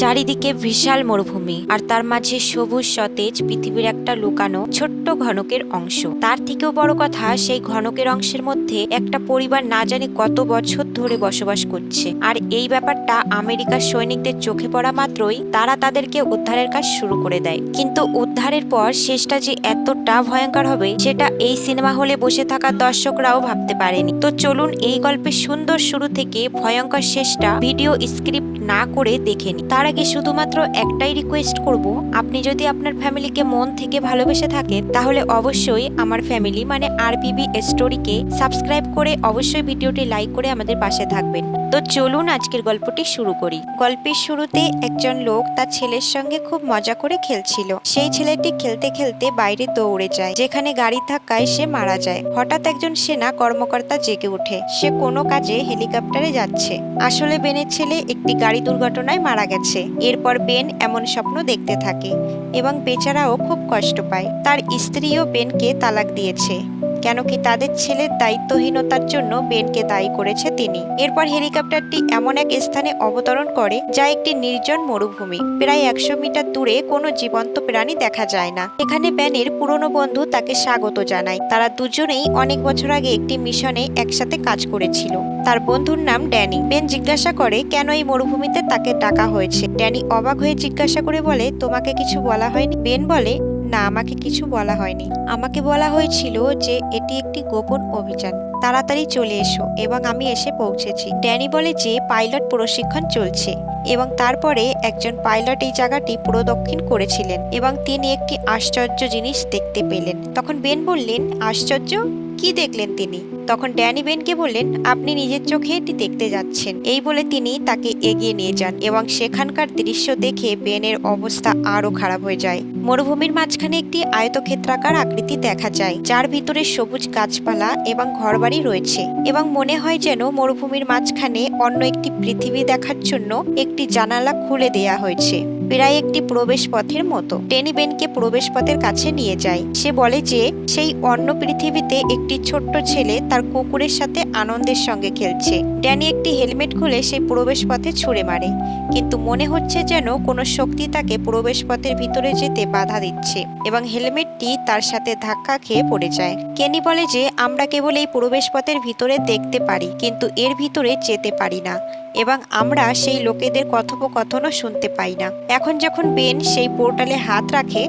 চারিদিকে বিশাল মরুভূমি আর তার মাঝে সবুজ সতেজ পৃথিবীর একটা লুকানো ছোট্ট ঘনকের অংশ। তার থেকেও বড় কথা, সেই ঘনকের অংশের মধ্যে একটা পরিবার না জানি কত বছর ধরে বসবাস করছে। আর এই ব্যাপারটা আমেরিকার সৈনিকদের চোখে পড়া মাত্রই তারা তাদেরকে উদ্ধারের কাজ শুরু করে দেয়। কিন্তু উদ্ধারের পর শেষটা যে এতটা ভয়ঙ্কর হবে সেটা এই সিনেমা হলে বসে থাকা দর্শকরাও ভাবতে পারেনি। তো চলুন এই গল্পের সুন্দর শুরু থেকে ভয়ঙ্কর শেষটা ভিডিও স্ক্রিপ্ট না করে দেখে নিই। তার আগে শুধুমাত্র একটাই রিকোয়েস্ট করব, আপনি যদি আপনার ফ্যামিলিকে মন থেকে ভালোবেসে থাকেন তাহলে অবশ্যই আমার ফ্যামিলি মানে আরপিবি স্টোরিকে সাবস্ক্রাইব করে অবশ্যই ভিডিওটি লাইক করে আমাদের পাশে থাকবেন। তো চলুন আজকের গল্পটি শুরু করি। গল্পের শুরুতে একজন লোক তার ছেলের সঙ্গে খুব মজা করে খেলছিল। সেই ছেলেটি খেলতে খেলতে বাইরে দৌড়ে যায়, যেখানে গাড়ি ধাক্কায় সে মারা যায়। হঠাৎ একজন সেনা কর্মকর্তা জেগে ওঠে। সে কোনো কাজে হেলিকপ্টারে যাচ্ছে। আসলে বেনের ছেলে একটি গাড়ি দুর্ঘটনায় মারা গেছে। এরপর বেন এমন স্বপ্ন দেখতে থাকে এবং বেচারাও খুব কষ্ট পায়। তার স্ত্রীও বেনকে তালাক দিয়েছে, কেন কি তাদের ছেলের দায়িত্বহীনতার জন্য বেনকে দায়ী করেছে তিনি। এরপর হেলিকপ্টারটি এমন এক স্থানে অবতরণ করে যা একটি নির্জন মরুভূমি। প্রায় 100 মিটার দূরে কোনো জীবন্ত প্রাণী দেখা যায় না। এখানে বেনের পুরনো বন্ধু তাকে স্বাগত জানায়। তারা দুজনেই অনেক বছর আগে একটি মিশনে একসাথে কাজ করেছিল। তার বন্ধুর নাম ড্যানি। বেন জিজ্ঞাসা করে কেন এই মরুভূমিতে তাকে ডাকা হয়েছে। ড্যানি অবাক হয়ে জিজ্ঞাসা করে বলে, তোমাকে কিছু বলা হয়নি? বেন বলে, না, আমাকে কিছু বলা হয়নি। আমাকে বলা হয়েছিল যে এটি একটি গোপন অভিযান, তাড়াতাড়ি চলে এসো, এবং আমি এসে পৌঁছেছি। ড্যানি বলে যে পাইলট প্রশিক্ষণ চলছে এবং তারপরে একজন পাইলট এই জায়গাটি প্রদক্ষিণ করেছিলেন এবং তিনি একটি আশ্চর্য জিনিস দেখতে পেলেন। তখন বেন বললেন, আশ্চর্য কি দেখলেন তিনি? তখন ড্যানি বেনকে বললেন, আপনি নিজের চোখে এটি দেখতে যাচ্ছেন। এই বলে তিনি তাকে এগিয়ে নিয়ে যান এবং সেখানকার দৃশ্য দেখে বেনের অবস্থা আরো খারাপ হয়ে যায়। মরুভূমির মাঝখানে একটি আয়তক্ষেত্রাকার আকৃতি দেখা যায়, যার ভিতরে সবুজ গাছপালা এবং ঘরবাড়ি রয়েছে এবং মনে হয় যেন মরুভূমির মাঝখানে অন্য একটি পৃথিবী দেখার জন্য একটি জানালা খুলে দেয়া হয়েছে, প্রায় একটি প্রবেশ পথের মতো। ড্যানি বেনকে প্রবেশ পথের কাছে নিয়ে যায়। সে বলে যে সেই অন্য পৃথিবীতে একটি ছোট্ট ছেলে তার কুকুরের সাথে আনন্দের সঙ্গে খেলছে। ড্যানি একটি হেলমেট খুলে সেই প্রবেশ পথে ছুঁড়ে মারে, কিন্তু মনে হচ্ছে যেন কোনো শক্তি তাকে প্রবেশ পথের ভিতরে যেতে বাধা দিচ্ছে এবং হেলমেটটি তার সাথে ধাক্কা খেয়ে পড়ে যায়। কেনি বলে যে আমরা কেবল এই প্রবেশ পথের ভিতরে দেখতে পারি, কিন্তু এর ভিতরে যেতে পারি না এবং আমরা সেই লোকেদের কথোপকথনও শুনতে পাই না। এখন যখন বেন সেই পোর্টালে হাত রাখে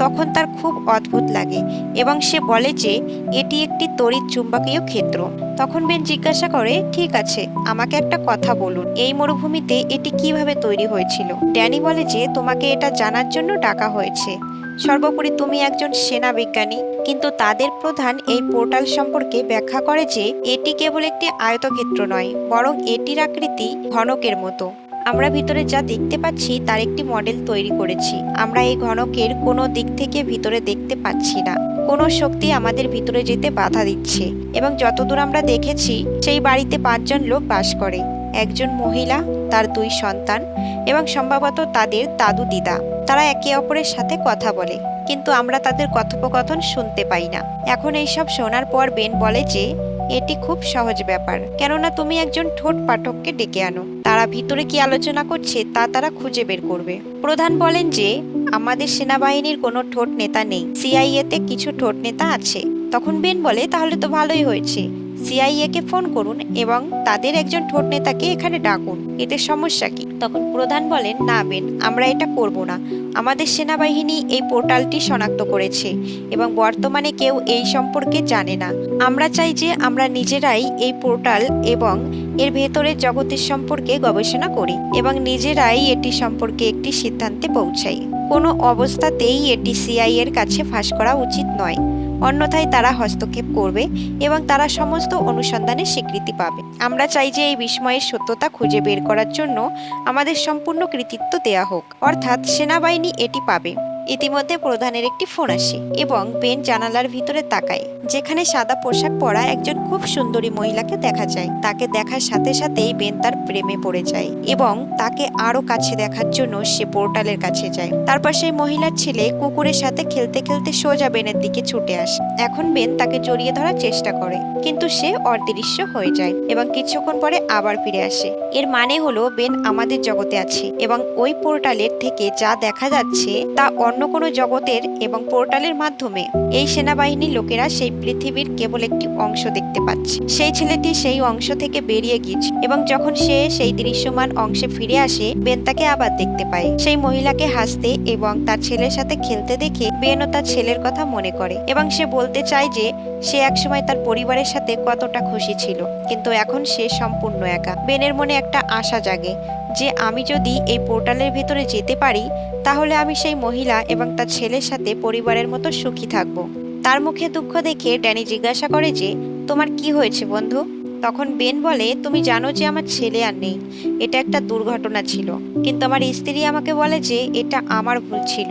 তখন তার খুব অদ্ভুত লাগে এবং সে বলে যে এটি একটি তড়িৎ চুম্বকীয় ক্ষেত্র। তখন বেন জিজ্ঞাসা করে, ঠিক আছে, আমাকে একটা কথা বলুন, এই মরুভূমিতে এটি কিভাবে তৈরি হয়েছিল? ড্যানি বলে যে তোমাকে এটা জানার জন্য ডাকা হয়েছে। সর্বোপরি তুমি একজন সেনা বিজ্ঞানী, কিন্তু তাদের প্রধান এই পোর্টাল সম্পর্কে ব্যাখ্যা করে যে এটি কেবল একটি আয়তক্ষেত্র নয়, বরং এটির আকৃতি ঘনকের মতো। আমরা ভিতরে যা দেখতে পাচ্ছি তার একটি মডেল তৈরি করেছি। আমরা এই ঘনকের কোনো দিক থেকে ভিতরে দেখতে পাচ্ছি না। কোনো শক্তি আমাদের ভিতরে যেতে বাধা দিচ্ছে এবং যতদূর আমরা দেখেছি সেই বাড়িতে 5 জন লোক বাস করে, একজন মহিলা, তার 2 সন্তান এবং সম্ভবত তাদের দাদু দিদা। তারা একে অপরের সাথে কথা বলে, কিন্তু আমরা তাদের কথোপকথন শুনতে পাই না। এখন এইসব শোনার পর বেন বলে যে এটি খুব সহজ ব্যাপার, কেননা তুমি একজন ঠোঁট পাঠককে ডেকে আনো। তারা ভিতরে কি আলোচনা করছে তা তারা খুঁজে বের করবে। প্রধান বলেন যে আমাদের সেনাবাহিনীর কোনো ঠোঁট নেতা নেই, সিআইএ তে কিছু ঠোঁট নেতা আছে। তখন বেন বলে, তাহলে তো ভালোই হয়েছে, সিআইএ কে ফোন করুন এবং তাদের একজন ঠোঁট নেতাকে এখানে ডাকুন, এতে সমস্যা কি? তখন প্রধান বলেন, না বেন, আমরা এটা করব না। আমাদের সেনাবাহিনী এই পোর্টালটি শনাক্ত করেছে এবং বর্তমানে কেউ এই সম্পর্কে জানে না। আমরা চাই যে আমরা নিজেরাই এই পোর্টাল এবং এর ভেতরের জগতের সম্পর্কে গবেষণা করি এবং নিজেরাই এটি সম্পর্কে একটি সিদ্ধান্তে পৌঁছাই। কোনো অবস্থাতেই এটি সিআইএ এর কাছে ফাঁস করা উচিত নয়, অন্যথায় তারা হস্তক্ষেপ করবে এবং তারা সমস্ত অনুসন্ধানের স্বীকৃতি পাবে। আমরা চাই যে এই বিস্ময়ের সত্যতা খুঁজে বের করার জন্য আমাদের সম্পূর্ণ কৃতিত্ব দেয়া হোক, অর্থাৎ সেনাবাহিনী এটি পাবে। ইতিমধ্যে প্রধানের একটি ফোন আসে এবং বেন জানালার ভিতরে তাকায়। যেখানে সাদা পোশাক পরা একজন খুব সুন্দরী মহিলাকে দেখা যায়। তাকে দেখার সাথে সাথেই বেন তার প্রেমে পড়ে যায় এবং তাকে আরো কাছে দেখার জন্য সে পোর্টালের কাছে যায়। তারপর সেই মহিলার ছেলে কুকুরের সাথে খেলতে খেলতে সোজা বেনের দিকে ছুটে আসে। এখন বেন তাকে জড়িয়ে ধরার চেষ্টা করে, কিন্তু সে অদৃশ্য হয়ে যায় এবং কিছুক্ষণ পরে আবার ফিরে আসে। এর মানে হলো বেন আমাদের জগতে আছে এবং ওই পোর্টালের থেকে যা দেখা যাচ্ছে তা অন্য কোনো জগতের এবং পোর্টালের মাধ্যমে এই সেনাবাহিনীর লোকেরা সেই পৃথিবীর কেবল একটি অংশ দেখতে পাচ্ছে। সেই ছেলেটি সেই অংশ থেকে বেরিয়ে গিয়েছে এবং যখন সে সেই দৃশ্যমান অংশে ফিরে আসে, বেন তাকে আবার দেখতে পায়। সেই মহিলাকে হাসতে এবং তার ছেলের সাথে খেলতে দেখে বেনও তার ছেলের কথা মনে করে এবং সে বলতে চায় যে সে একসময় তার পরিবারের সাথে কতটা খুশি ছিল, কিন্তু এখন সে সম্পূর্ণ একা। বেনের মনে একটা আশা জাগে যে আমি যদি এই পোর্টালের ভেতরে যেতে পারি তাহলে আমি সেই মহিলা এবং তার ছেলের সাথে পরিবারের মতো সুখী থাকব। তার মুখে দুঃখ দেখে ড্যানি জিজ্ঞাসা করে যে তোমার কি হয়েছে বন্ধু? তখন বেন বলে, তুমি জানো যে আমার ছেলে আর নেই, এটা একটা দুর্ঘটনা ছিল, কিন্তু আমার স্ত্রী আমাকে বলে যে এটা আমার ভুল ছিল।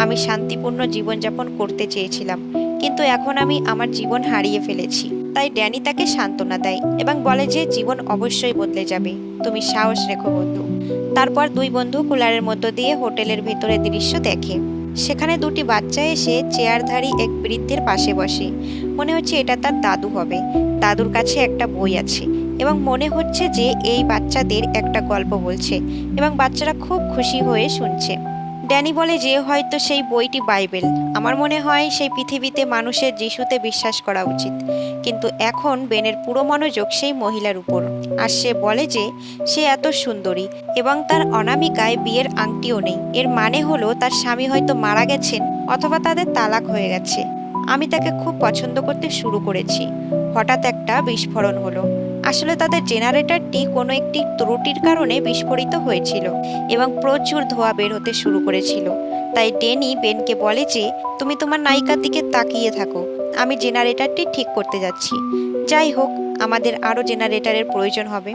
আমি শান্তিপূর্ণ জীবনযাপন করতে চেয়েছিলাম, কিন্তু এখন আমি আমার জীবন হারিয়ে ফেলেছি। তাই ড্যানি তাকে সান্ত্বনা দেয় এবং বলে যে জীবন অবশ্যই বদলে যাবে, তুমি সাহস রেখো বন্ধু। তারপর দুই বন্ধু কুলারের মধ্য দিয়ে হোটেলের ভেতরের দৃশ্য দেখে। সেখানে দুটি বাচ্চা এসে চেয়ারধারী এক বৃদ্ধের পাশে বসে। মনে হচ্ছে এটা তার দাদু হবে। দাদুর কাছে একটা বই আছে এবং মনে হচ্ছে যে এই বাচ্চাদের একটা গল্প বলছে এবং বাচ্চারা খুব খুশি হয়ে শুনছে। ড্যানি বলে যে হয়তো সেই বইটি বাইবেল। আমার মনে হয় সেই পৃথিবীতে মানুষের যিশুতে বিশ্বাস করা উচিত। কিন্তু এখন বেনের পুরো মনোযোগ সেই মহিলার উপর, আর সে বলে যে সে এত সুন্দরী এবং তার অনামিকায় বিয়ের আংটিও নেই। এর মানে হলো তার স্বামী হয়তো মারা গেছেন অথবা তাদের তালাক হয়ে গেছে। আমি তাকে খুব পছন্দ করতে শুরু করেছি। হঠাৎ একটা বিস্ফোরণ হলো। আসলে তাদের জেনারেটরটি কোনো একটি ত্রুটির কারণে বিস্ফোরিত হয়েছিল এবং প্রচুর ধোঁয়া বের হতে শুরু করেছিল। তাই ডেনি বেনকে বলে যে তুমি তোমার নায়িকার দিকে তাকিয়ে থাকো, আমি জেনারেটরটি ঠিক করতে যাচ্ছি। যাই হোক, আমাদের আরও জেনারেটরের প্রয়োজন হবে।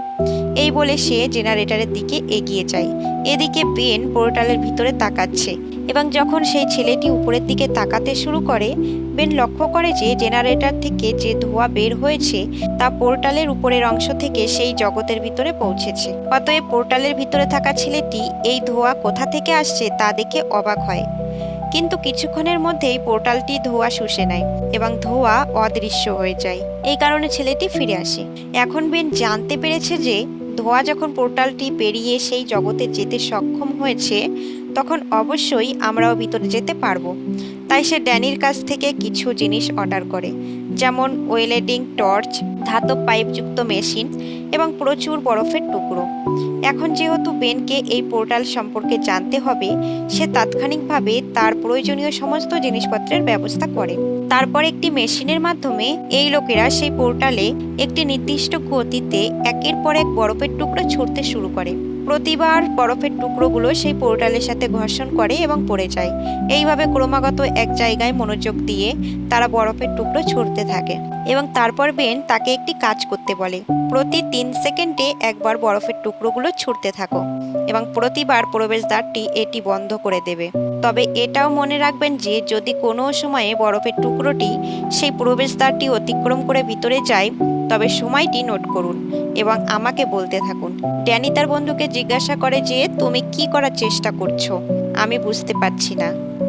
এই বলে সে জেনারেটরের দিকে এগিয়ে যায়। এদিকে বেন পোর্টালের ভিতরে তাকাচ্ছে এবং যখন সেই ছেলেটি উপরের দিকে তাকাতে শুরু করে, বেন লক্ষ্য করে যে জেনারেটর থেকে যে ধোঁয়া বের হয়েছে তা পোর্টালের উপরের অংশ থেকে সেই জগতের ভিতরে পৌঁছেছে। অতএব পোর্টালের ভিতরে থাকা ছেলেটি এই ধোঁয়া কোথা থেকে আসছে তা দেখে অবাক হয়। কিন্তু কিছুক্ষণের মধ্যেই পোর্টালটি ধোঁয়া শুষে নেয় এবং ধোঁয়া অদৃশ্য হয়ে যায়। এই কারণে ছেলেটি ফিরে আসে। এখন বেন জানতে পেরেছে যে ধোঁয়া যখন পোর্টালটি পেরিয়ে সেই জগতে যেতে সক্ষম হয়েছে, তখন অবশ্যই আমরাও ভিতরে যেতে পারবো। তাই সে ড্যানির কাছ থেকে কিছু জিনিস অর্ডার করে, যেমন ওয়েল্ডিং টর্চ, ধাতব পাইপযুক্ত মেশিন এবং প্রচুর বরফের টুকরো। এখন যেহেতু বেনকে এই পোর্টাল সম্পর্কে জানতে হবে, সে তাৎক্ষণিকভাবে তার প্রয়োজনীয় সমস্ত জিনিসপত্রের ব্যবস্থা করে। তারপর একটি মেশিনের মাধ্যমে এই লোকেরা সেই পোর্টালে একটি নির্দিষ্ট গতিতে একের পর এক বরফের টুকরো ছুটতে শুরু করে। প্রতিবার বরফের টুকরোগুলো সেই পোর্টালের সাথে ঘর্ষণ করে এবং পড়ে যায়। এইভাবে ক্রমাগত এক জায়গায় মনোযোগ দিয়ে তারা বরফের টুকরো ছুটতে থাকে এবং তারপর বেন তাকে একটি কাজ করতে বলে। প্রতি 3 সেকেন্ডে একবার বরফের টুকরোগুলো ছুটতে থাকো এবং প্রতিবার প্রবেশদ্বারটি এটি বন্ধ করে দেবে। তবে এটাও মনে রাখবেন যে যদি কোনো সময়ে বরফের টুকরোটি সেই প্রবেশদ্বারটি অতিক্রম করে ভিতরে যায়, তবে সময়টি নোট করুন এবং আমাকে বলতে থাকুন। ড্যানি তার বন্ধুকে জিজ্ঞাসা করে যে তুমি কি করার চেষ্টা করছো? আমি বুঝতে পারছি না।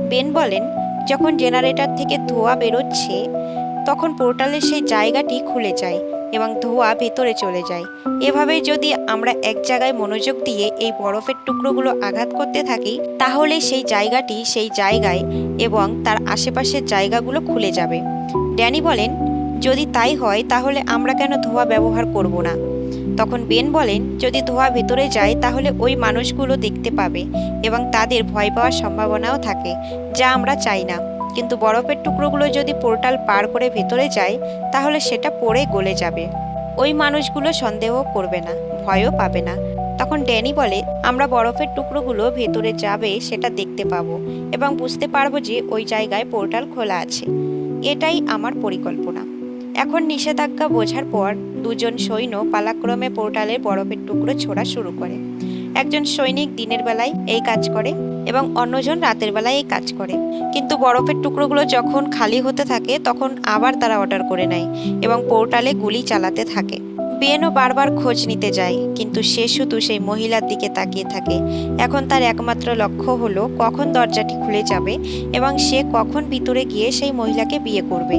বেন বলেন, যখন জেনারেটর থেকে ধোঁয়া বেরোচ্ছে তখন পোর্টালের সেই জায়গাটি খুলে যায় এবং ধোঁয়া ভেতরে চলে যায়। এভাবেই যদি আমরা এক জায়গায় মনোযোগ দিয়ে এই বরফের টুকরোগুলো আঘাত করতে থাকি, তাহলে সেই জায়গাটি সেই জায়গায় এবং তার আশেপাশের জায়গাগুলো খুলে যাবে। ড্যানি বলেন, যদি তাই হয় তাহলে আমরা কেন ধোঁয়া ব্যবহার করব না? তখন বেন বলেন, যদি ধোঁয়া ভেতরে যায় তাহলে ওই মানুষগুলো দেখতে পাবে এবং তাদের ভয় পাওয়ার সম্ভাবনাও থাকে, যা আমরা চাই না। কিন্তু বরফের টুকরোগুলো যদি পোর্টাল পার করে ভেতরে যায় তাহলে সেটা পড়ে গলে যাবে। ওই মানুষগুলো সন্দেহ করবে না, ভয়ও পাবে না। তখন ড্যানি বলে, আমরা বরফের টুকরোগুলো ভেতরে যাবে সেটা দেখতে পাবো এবং বুঝতে পারবো যে ওই জায়গায় পোর্টাল খোলা আছে। এটাই আমার পরিকল্পনা। এখন নিষেধাজ্ঞা বোঝার পর দুজন সৈন্য পালাক্রমে পোর্টালের বরফের টুকরো ছোড়া শুরু করে। একজন সৈনিক দিনের বেলায় এই কাজ করে এবং অন্যজন রাতের বেলায় এই কাজ করে। কিন্তু বরফের টুকরোগুলো যখন খালি হতে থাকে তখন আবার তারা অর্ডার করে নেয় এবং পোর্টালে গুলি চালাতে থাকে। বেনও বারবার খোঁজ নিতে যায়, কিন্তু সে শুধু সেই মহিলার দিকে তাকিয়ে থাকে। এখন তার একমাত্র লক্ষ্য হলো কখন দরজাটি খুলে যাবে এবং সে কখন ভিতরে গিয়ে সেই মহিলাকে বিয়ে করবে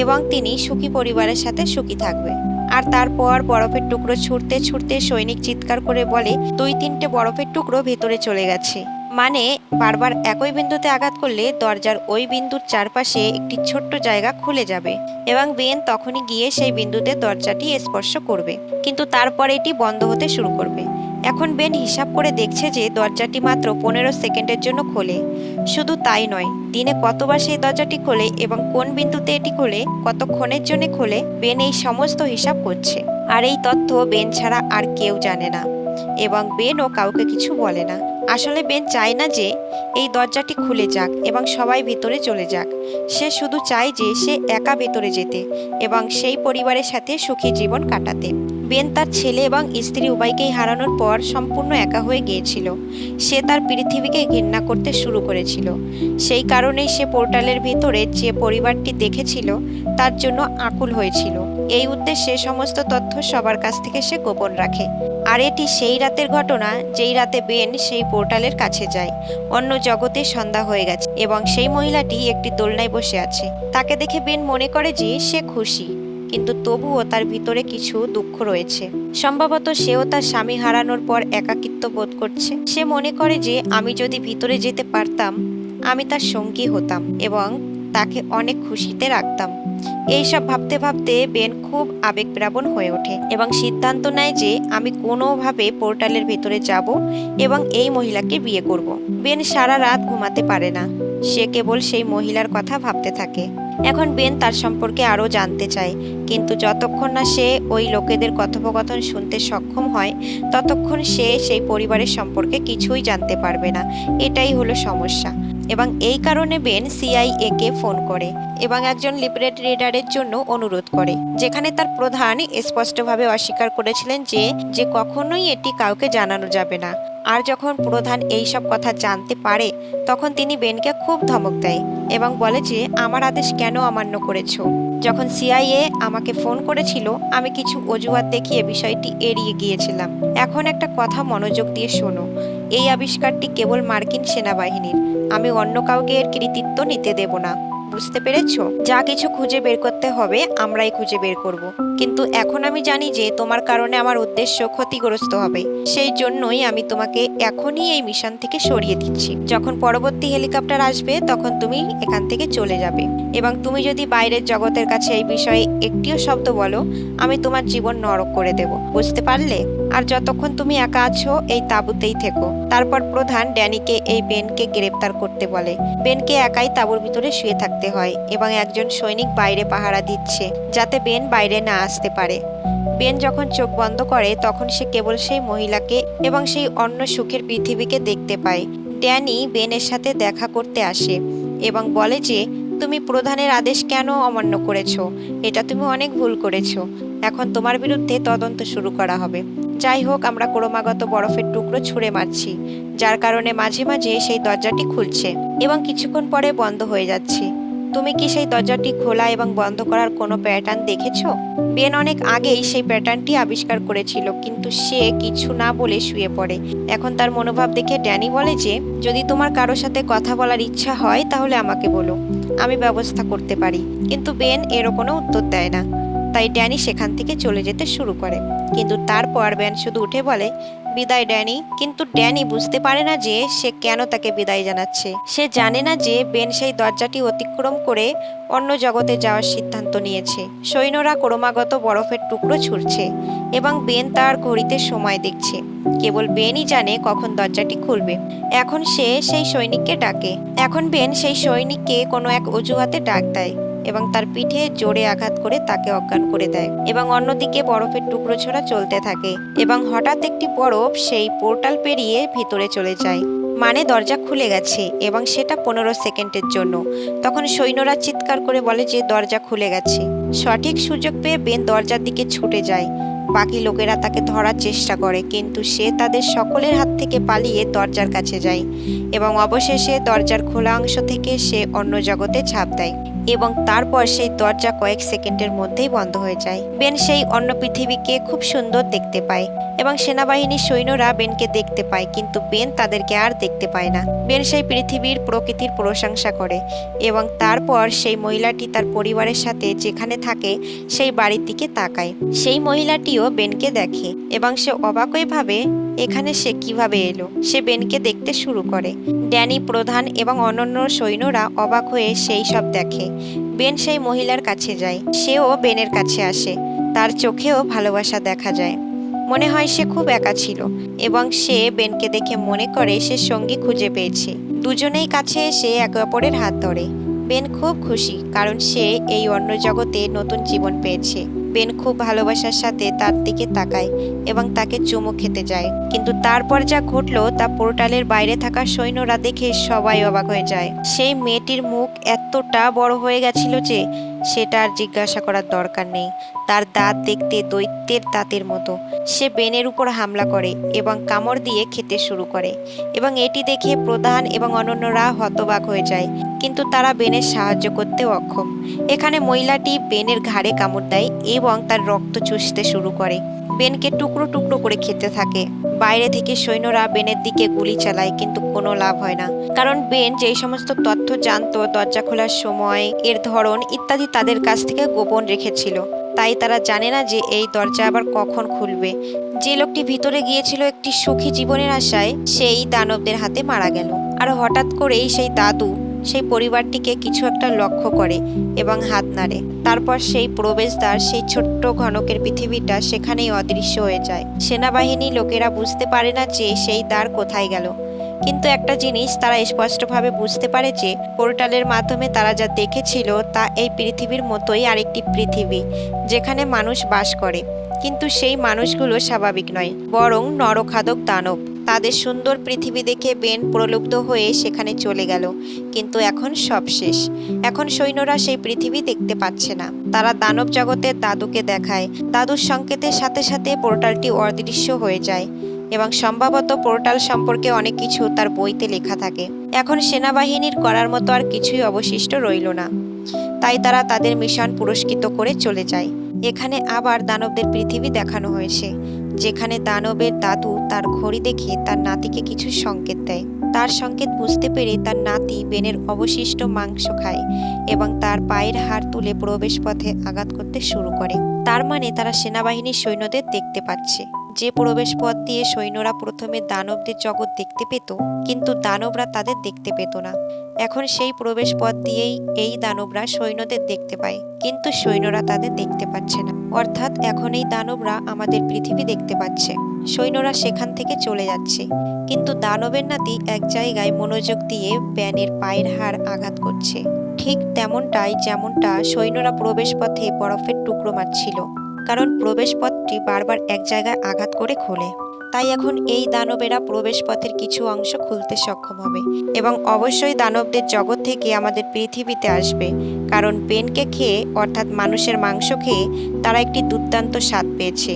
এবং তিনি সুখী পরিবারের সাথে সুখী থাকবে। আর তারপর বরফের টুকরো ছুটতে ছুটতে সৈনিক চিৎকার করে বলে 2-3টে বরফের টুকরো ভেতরে চলে গেছে। মানে বারবার একই বিন্দুতে আঘাত করলে দরজার ওই বিন্দুর চারপাশে একটি ছোট্ট জায়গা খুলে যাবে এবং বেন তখনই গিয়ে সেই বিন্দুতে দরজাটি স্পর্শ করবে, কিন্তু তারপরে এটি বন্ধ হতে শুরু করবে। এখন বেন হিসাব করে দেখছে যে দরজাটি মাত্র 15 সেকেন্ডের জন্য খোলে। শুধু তাই নয়, দিনে কতবার সেই দরজাটি খোলে এবং কোন বিন্দুতে এটি খোলে, কতক্ষণের জন্য খোলে, বেন এই সমস্ত হিসাব করছে। আর এই তথ্য বেন ছাড়া আর কেউ জানে না এবং বেনও কাউকে কিছু বলে না। আসলে বেন চায় না যে এই দরজাটি খুলে যাক এবং সবাই ভেতরে চলে যাক। সে শুধু চায় যে সে একা ভেতরে যেতে এবং সেই পরিবারের সাথে সুখী জীবন কাটাতে। বেন তার ছেলে এবং স্ত্রী উভয়কেই হারানোর পর সম্পূর্ণ একা হয়ে গিয়েছিল। সে তার পৃথিবীকে ঘৃণা করতে শুরু করেছিল। সেই কারণেই সে পোর্টালের ভেতরে যে পরিবারটি দেখেছিল তার জন্য আকুল হয়েছিল। এই উদ্দেশ্যে সমস্ত তথ্য সবার কাছ থেকে সে গোপন রাখে। আর এটি সেই রাতের ঘটনা যেই রাতে বেন সেই পোর্টালের কাছে যায়। অন্য জগতে সন্ধ্যা হয়ে গেছে এবং সেই মহিলাটি একটি দোলনায় বসে আছে। তাকে দেখে বেন মনে করে যে সে খুশি, কিন্তু তবুও তার ভিতরে কিছু দুঃখ রয়েছে। সম্ভবত সেও তার স্বামী হারানোর পর একাকিত্ব বোধ করছে। সে মনে করে যে আমি যদি ভিতরে যেতে পারতাম, আমি তার সঙ্গী হতাম এবং তাকে অনেক খুশিতে রাখতাম। এইসব ভাবতে ভাবতে বেন খুব আবেগপ্রবণ হয়ে ওঠে এবং সিদ্ধান্ত নেয় যে আমি কোনোভাবে পোর্টালের ভেতরে যাব এবং এই মহিলাকে বিয়ে করব। বেন সারা রাত ঘুমাতে পারে না। সে কেবল সেই মহিলার কথা ভাবতে থাকে। এখন বেন তার সম্পর্কে আরও জানতে চায়, কিন্তু যতক্ষণ না সে ওই লোকেদের কথোপকথন শুনতে সক্ষম হয় ততক্ষণ সে সেই পরিবারের সম্পর্কে কিছুই জানতে পারবে না। এটাই হলো সমস্যা। এবং এই কারণে বেন CIA কে ফোন করে এবং একজন লিবারেট রিডারের জন্য অনুরোধ করে, যেখানে তার প্রধান স্পষ্টভাবে অস্বীকার করেছিলেন যে যে কখনোই এটি কাউকে জানানো যাবে না। আর যখন প্রধান এই সব কথা জানতে পারে তখন তিনি বেনকে খুব ধমক দেয় এবং বলে যে আমার আদেশ কেন অমান্য করেছো। যখন CIA আমাকে ফোন করেছিল আমি কিছু অজুহাত দেখিয়ে বিষয়টি এড়িয়ে গিয়েছিলাম। এখন একটা কথা মনোযোগ দিয়ে শোনো, এই আবিষ্কারটি কেবল মার্কিন সেনাবাহিনীর। আমি অন্য কাউকে এর কৃতিত্ব নিতে দেব না। বুঝতে পেরেছো? যা কিছু খুঁজে বের করতে হবে আমরাই খুঁজে বের করব। কিন্তু এখন আমি জানি যে তোমার কারণে আমার উদ্দেশ্য ক্ষতিগ্রস্ত হবে। সেই জন্যই আমি তোমাকে এখনই এই মিশন থেকে সরিয়ে দিচ্ছি। যখন পরবর্তী হেলিকপ্টার আসবে তখন তুমি এখান থেকে চলে যাবে এবং তুমি যদি বাইরের জগতের কাছে এই বিষয়ে একটিও শব্দ বলো, আমি তোমার জীবন নরক করে দেব। বুঝতে পারলে? আর যতক্ষণ তুমি একা আছো এই তাঁবুতেই থেকো। তারপর প্রধান ড্যানিকে এই বেনকে গ্রেপ্তার করতে বলে। বেনকে একাই তাঁবুর ভিতরে শুয়ে থাকতে হয় এবং একজন সৈনিক বাইরে পাহারা দিচ্ছে যাতে বেন বাইরে না আসতে পারে। বেন যখন চোখ বন্ধ করে তখন সে কেবল সেই মহিলাকে এবং সেই অন্য সুখের পৃথিবীকে দেখতে পায়। ড্যানি বেনের সাথে দেখা করতে আসে এবং বলে যে তুমি প্রধানের আদেশ কেন অমান্য করেছো, এটা তুমি অনেক ভুল করেছো। এখন তোমার বিরুদ্ধে তদন্ত শুরু করা হবে। যাই হোক, আমরা ক্রমাগত বরফের টুকরো ছুঁড়ে মারছি, যার কারণে মাঝে মাঝে সেই দরজাটি খুলছে এবং কিছুক্ষণ পরে বন্ধ হয়ে যাচ্ছে। তুমি কি সেই দরজাটি খোলা এবং বন্ধ করার কোনো প্যাটার্ন দেখেছো? বেন অনেক আগেই সেই প্যাটার্নটি আবিষ্কার করেছিল, কিন্তু সে কিছু না বলে শুয়ে পড়ে। এখন তার মনোভাব দেখে ড্যানি বলে যে যদি তোমার কারোর সাথে কথা বলার ইচ্ছা হয় তাহলে আমাকে বলো, আমি ব্যবস্থা করতে পারি। কিন্তু বেন এরও কোনো উত্তর দেয় না। তাই ড্যানি সেখান থেকে চলে যেতে শুরু করে, কিন্তু তারপর বেন শুধু উঠে বলে বিদায় ড্যানি। কিন্তু ড্যানি বুঝতে পারে না যে সে কেন তাকে বিদায় জানাচ্ছে। সে জানে না যে বেন সেই দরজাটি অতিক্রম করে অন্য জগতে যাওয়ার সিদ্ধান্ত নিয়েছে। সৈন্যরা ক্রমাগত বরফের টুকরো ছুঁড়ছে এবং বেন তার ঘড়িতে সময় দেখছে। কেবল বেনই জানে কখন দরজাটি খুলবে। এখন সে সেই সৈনিককে ডাকে। এখন বেন সেই সৈনিককে কোনো এক অজুহাতে ডাক দেয় এবং তার পিঠে জোরে আঘাত করে তাকে অজ্ঞান করে দেয় এবং অন্যদিকে বরফের টুকরো ছোড়া চলতে থাকে এবং হঠাৎ একটি বরফ সেই পোর্টাল পেরিয়ে ভিতরে চলে যায়। মানে দরজা খুলে গেছে এবং সেটা 15 সেকেন্ডের জন্য। তখন সৈন্যরা চিৎকার করে বলে যে দরজা খুলে গেছে। সঠিক সুযোগ পেয়ে বেন দরজার দিকে ছুটে যায় বাকি লোকেরা তাকে ধরার চেষ্টা করে, কিন্তু সে তাদের সকলের হাত থেকে পালিয়ে দরজার কাছে যায় এবং অবশেষে দরজার খোলা অংশ থেকে সে অন্য জগতে ঝাঁপ দেয় এবং তারপর সেই দরজা কয়েক সেকেন্ডের মধ্যেই বন্ধ হয়ে যায়। বেন সেই অন্য পৃথিবীকে খুব সুন্দর দেখতে পায় এবং সেনাবাহিনীর সৈন্যরা বেনকে দেখতে পায়, কিন্তু বেন তাদেরকে আর দেখতে পায় না। বেন সেই পৃথিবীর প্রকৃতির প্রশংসা করে এবং তারপর সেই মহিলাটি তার পরিবারের সাথে যেখানে থাকে সেই বাড়ির দিকে তাকায়। সেই মহিলাটিও বেনকে দেখে এবং সে অবাক হয়ে ভাবে এখানে সে কিভাবে এলো। সে বেনকে দেখতে শুরু করে। ড্যানি, প্রধান এবং অন্যান্য সৈন্যরা অবাক হয়ে সেই সব দেখে। বেন সেই মহিলার কাছে যায়, সেও বেনের কাছে আসে। তার চোখেও ভালোবাসা দেখা যায়। মনে হয় সে খুব একা ছিল এবং সে বেনকে দেখে মনে করে সে সঙ্গী খুঁজে পেয়েছে। দুজনেই কাছে এসে একে অপরের হাত ধরে। বেন খুব খুশি কারণ সে এই অন্য জগতে নতুন জীবন পেয়েছে। বেন খুব ভালোবাসার সাথে তার দিকে তাকায় এবং তাকে চুমু খেতে যায়, কিন্তু তারপর যা ঘটলো তা পোর্টালের বাইরে থাকা সৈন্যরা দেখে সবাই অবাক হয়ে যায়। সেই মেয়েটির মুখ এতটা বড় হয়ে গেছিল যে সেটা আর জিজ্ঞাসা করার দরকার নেই। তার দাঁত দেখতে দৈত্যের দাঁতের মতো। সে বেনের উপর হামলা করে এবং কামড় দিয়ে খেতে শুরু করে এবং এটি দেখে প্রধান এবং অন্যান্যরা হতবাক হয়ে যায়, কিন্তু তারা বেনের সাহায্য করতে অক্ষম। এখানে মহিলাটি বেনের ঘাড়ে কামড় দেয় এবং তার রক্ত চুষতে শুরু করে। বেনকে টুকরো টুকরো করে খেতে থাকে। বাইরে থেকে সৈন্যরা বেনের দিকে গুলি চালায়, কিন্তু কোনো লাভ হয় না, কারণ বেন যেই সমস্ত তথ্য জানতো দরজা খোলার সময়, এর ধরন ইত্যাদি তাদের কাছ থেকে গোপন রেখেছিল। তাই তারা জানে না যে এই দরজা আবার কখন খুলবে। যে লোকটি ভিতরে গিয়েছিল একটি সুখী জীবনের আশায়, সেই দানবদের হাতে মারা গেল। আর হঠাৎ করেই সেই দাদু সেই পরিবারটিকে কিছু একটা লক্ষ্য করে এবং হাত নাড়ে। তারপর সেই প্রবেশদ্বার, সেই ছোট্ট ঘনকের পৃথিবীটা সেখানেই অদৃশ্য হয়ে যায়। সেনাবাহিনী লোকেরা বুঝতে পারে না যে সেই দ্বার কোথায় গেল, কিন্তু একটা জিনিস তারা স্পষ্টভাবে বুঝতে পারে যে পোর্টালের মাধ্যমে তারা যা দেখেছিল তা এই পৃথিবীর মতোই আরেকটি পৃথিবী, যেখানে মানুষ বাস করে। কিন্তু সেই মানুষগুলো স্বাভাবিক নয়, বরং নরখাদক দানব। তাদের সুন্দর পৃথিবী দেখে বেন প্রলুব্ধ হয়ে সেখানে চলে গেল, কিন্তু এখন সব শেষ। এখন সৈন্যরা সেই পৃথিবী দেখতে পাচ্ছে না। তারা দানব জগতের দাদুকে দেখায়। দাদুর সংকেতের সাথে সাথে পোর্টালটি অদৃশ্য হয়ে যায় এবং সম্ভবত পোর্টাল সম্পর্কে অনেক কিছু তার বইতে লেখা থাকে। এখন সেনাবাহিনীর করার মতো আর কিছুই অবশিষ্ট রইল না, তাই তারা তাদের মিশন পুরস্কৃত করে চলে যায়। এখানে আবার দানবদের পৃথিবী দেখানো হয়েছে, যেখানে দানবের দাদু তার ঘড়ি দেখে তার নাতিকে কিছু সংকেত দেয়। তার সংকেত বুঝতে পেরে তার নাতি বেনের অবশিষ্ট মাংস খায় এবং তার পায়ের হাড় তুলে প্রবেশ পথে আঘাত করতে শুরু করে। তার মানে তারা সেনাবাহিনীর সৈন্যদের দেখতে পাচ্ছে, যে প্রবেশ পথ দিয়ে সৈন্যরা প্রথমে দানবদের জগৎ দেখতে পেত, কিন্তু দানবরা তাদের দেখতে পেত না। এখন সেই প্রবেশ পথ দিয়েই এই দানবরা সৈন্যদের দেখতে পায়, কিন্তু সৈন্যরা তাদের দেখতে পাচ্ছে না। অর্থাৎ এখন এই দানবরা আমাদের পৃথিবী দেখতে পাচ্ছে। সৈন্যরা সেখান থেকে চলে যাচ্ছে, কিন্তু দানবের নাতি এক জায়গায় মনোযোগ দিয়ে ব্যানের পায়ের হাড় আঘাত করছে, ঠিক তেমনটাই যেমনটা সৈন্যরা প্রবেশ পথে বরফের টুকরো মারছিল, কারণ প্রবেশ পথটি বারবার এক জায়গায় আঘাত করে খোলে। তাই এখন এই দানবেরা প্রবেশ পথের কিছু অংশ খুলতে সক্ষম হবে এবং অবশ্যই দানবদের জগৎ থেকে আমাদের পৃথিবীতে আসবে, কারণ বেনকে খেয়ে অর্থাৎ মানুষের মাংস খেয়ে তারা একটি দুর্দান্ত স্বাদ পেয়েছে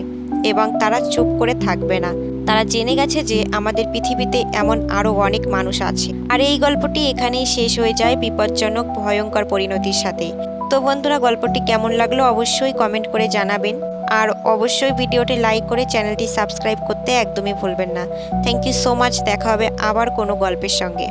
এবং তারা চুপ করে থাকবে না। তারা জেনে গেছে যে আমাদের পৃথিবীতে এমন আরো অনেক মানুষ আছে। আর এই গল্পটি এখানেই শেষ হয়ে যায় বিপজ্জনক ভয়ঙ্কর পরিণতির সাথে। তো বন্ধুরা, গল্পটি কেমন লাগলো অবশ্যই কমেন্ট করে জানাবেন, আর অবশ্যই ভিডিওটি লাইক করে চ্যানেলটি সাবস্ক্রাইব করতে একদমই ভুলবেন না। Thank you so much. দেখা হবে আবার কোনো গল্পের সঙ্গে।